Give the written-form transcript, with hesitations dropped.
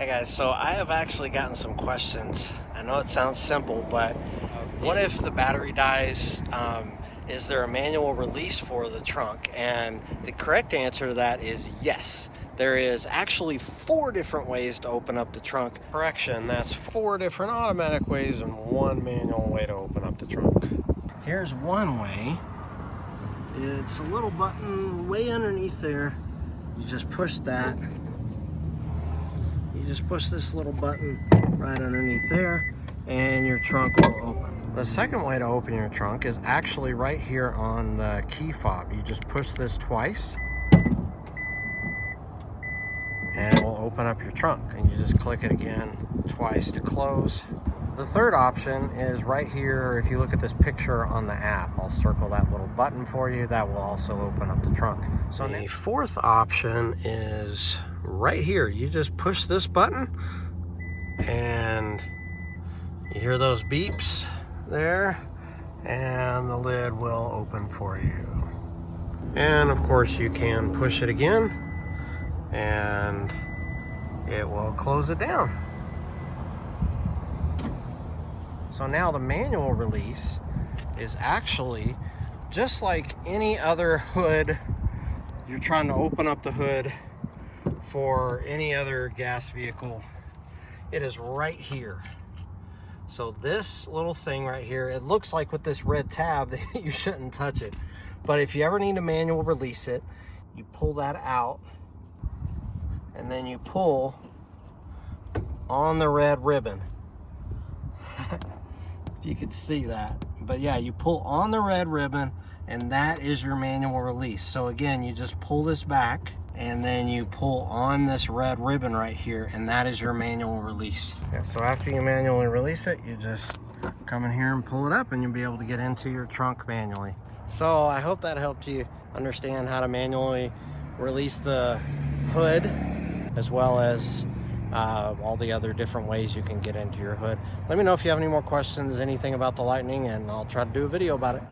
Hey guys, so I have actually gotten some questions. I know it sounds simple, but what if the battery dies? Is there a manual release for the trunk? And the correct answer to that is yes. There is actually 4 different ways to open up the trunk. Correction, that's 4 different automatic ways and 1 manual way to open up the trunk. Here's one way. It's a little button way underneath there. You just push that. You just push this little button right underneath there and your trunk will open. The second way to open your trunk is actually right here on the key fob. You just push this twice and it will open up your trunk, and you just click it again twice to close. The third option is right here. If you look at this picture on the app, I'll circle that little button for you. That will also open up the trunk. So the fourth option is right here. You just push this button and you hear those beeps there, and the lid will open for you. And of course you can push it again and it will close it down. So now the manual release is actually just like any other hood. You're trying to open up the hood for any other gas vehicle. It is right here. So this little thing right here, it looks like with this red tab that you shouldn't touch it. But if you ever need a manual release it, you pull that out and then you pull on the red ribbon. If you could see that. But yeah, you pull on the red ribbon and that is your manual release. So again, you just pull this back and then you pull on this red ribbon right here and that is your manual release. Yeah, so after you manually release it, you just come in here and pull it up and you'll be able to get into your trunk manually. So I hope that helped you understand how to manually release the hood, as well as all the other different ways you can get into your hood. Let me know if you have any more questions, anything about the Lightning, and I'll try to do a video about it.